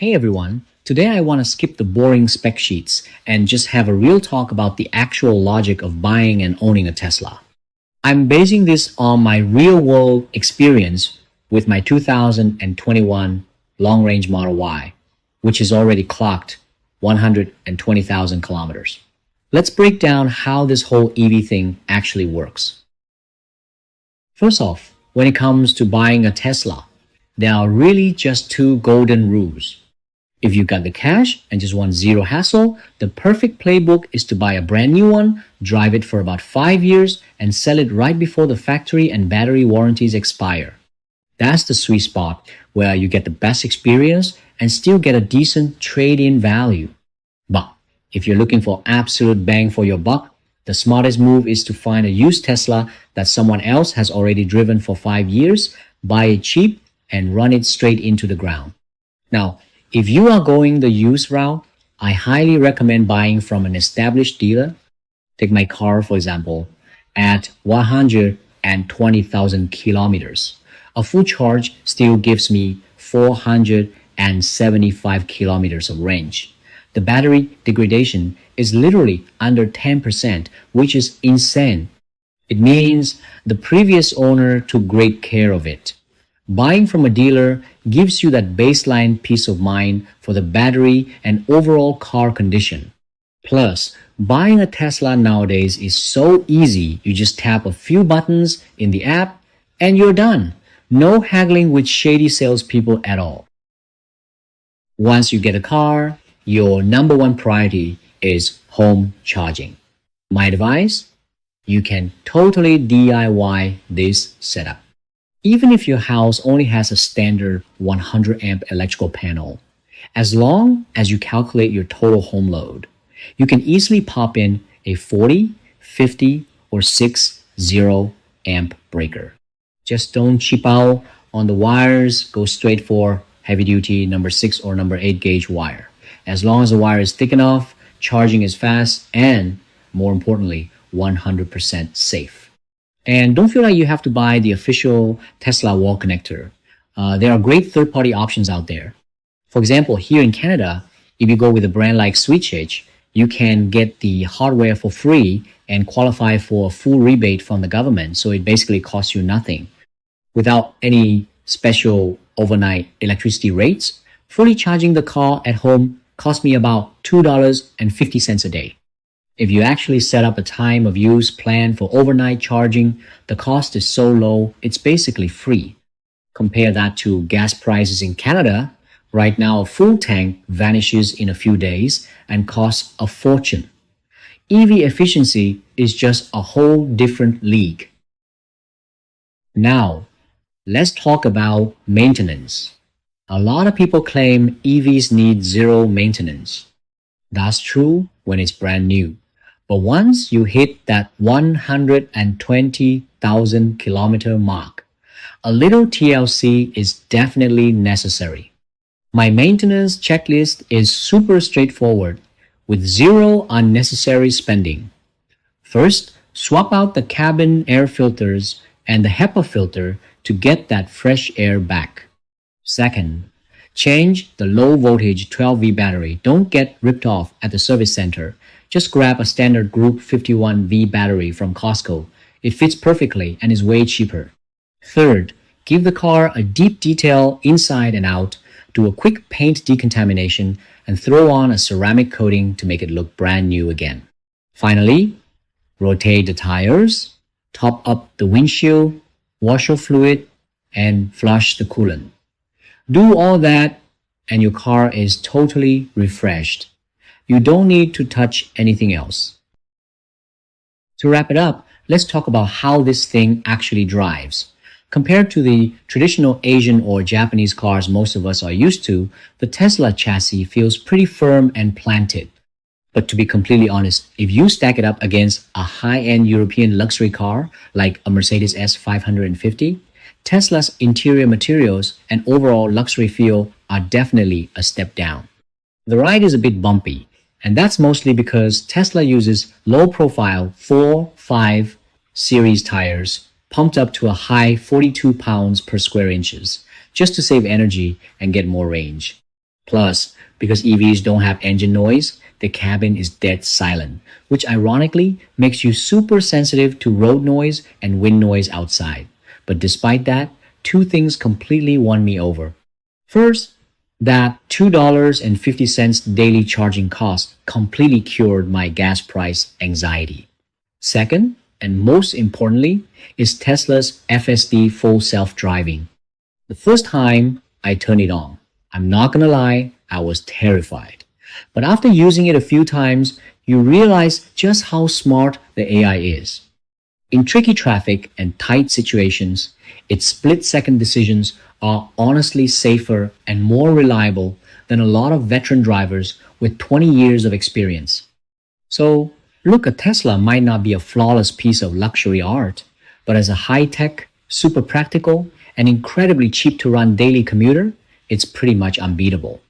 Hey everyone, today I want to skip the boring spec sheets and just have a real talk about the actual logic of buying and owning a Tesla. I'm basing this on my real-world experience with my 2021 long-range Model Y, which has already clocked 120,000 kilometers. Let's break down how this whole EV thing actually works. First off, when it comes to buying a Tesla, there are really just two golden rules. If you got the cash and just want zero hassle, the perfect playbook is to buy a brand new one, drive it for about 5 years, and sell it right before the factory and battery warranties expire. That's the sweet spot where you get the best experience and still get a decent trade-in value. But if you're looking for absolute bang for your buck, the smartest move is to find a used Tesla that someone else has already driven for 5 years, buy it cheap, and run it straight into the ground. Now, if you are going the used route, I highly recommend buying from an established dealer. Take my car, for example, at 120,000 kilometers. A full charge still gives me 475 kilometers of range. The battery degradation is literally under 10%, which is insane. It means the previous owner took great care of it. Buying from a dealer gives you that baseline peace of mind for the battery and overall car condition. Plus, buying a Tesla nowadays is so easy. You just tap a few buttons in the app and you're done. No haggling with shady salespeople at all. Once you get a car, your number one priority is home charging. My advice? You can totally DIY this setup. Even if your house only has a standard 100 amp electrical panel, as long as you calculate your total home load, you can easily pop in a 40, 50, or 60 amp breaker. Just don't cheap out on the wires, go straight for heavy duty number 6 or number 8 gauge wire. As long as the wire is thick enough, charging is fast, and more importantly, 100% safe. And don't feel like you have to buy the official Tesla wall connector. There are great third-party options out there. For example, here in Canada, if you go with a brand like SWTCH, you can get the hardware for free and qualify for a full rebate from the government. So it basically costs you nothing. Without any special overnight electricity rates, fully charging the car at home cost me about $2.50 a day. If you actually set up a time of use plan for overnight charging, the cost is so low, it's basically free. Compare that to gas prices in Canada. Right now, a full tank vanishes in a few days and costs a fortune. EV efficiency is just a whole different league. Now, let's talk about maintenance. A lot of people claim EVs need zero maintenance. That's true when it's brand new. But once you hit that 120,000 kilometer mark, a little TLC is definitely necessary. My maintenance checklist is super straightforward with zero unnecessary spending. First, swap out the cabin air filters and the HEPA filter to get that fresh air back. Second, change the low voltage 12V battery. Don't get ripped off at the service center. Just grab a standard Group 51V battery from Costco. It fits perfectly and is way cheaper. Third, give the car a deep detail inside and out, do a quick paint decontamination, and throw on a ceramic coating to make it look brand new again. Finally, rotate the tires, top up the windshield, washer fluid, and flush the coolant. Do all that and your car is totally refreshed. You don't need to touch anything else. To wrap it up, let's talk about how this thing actually drives. Compared to the traditional Asian or Japanese cars most of us are used to, the Tesla chassis feels pretty firm and planted. But to be completely honest, if you stack it up against a high-end European luxury car like a Mercedes S550, Tesla's interior materials and overall luxury feel are definitely a step down. The ride is a bit bumpy, and that's mostly because Tesla uses low-profile 4-5 series tires pumped up to a high 42 pounds per square inches just to save energy and get more range. Plus, because EVs don't have engine noise, the cabin is dead silent, which ironically makes you super sensitive to road noise and wind noise outside. But despite that, two things completely won me over. First, that $2.50 daily charging cost completely cured my gas price anxiety. Second, and most importantly, is Tesla's FSD full self-driving. The first time I turned it on, I'm not gonna lie, I was terrified. But after using it a few times, you realize just how smart the AI is. In tricky traffic and tight situations, its split-second decisions are honestly safer and more reliable than a lot of veteran drivers with 20 years of experience. So, look, a Tesla might not be a flawless piece of luxury art, but as a high-tech, super practical, and incredibly cheap-to-run daily commuter, it's pretty much unbeatable.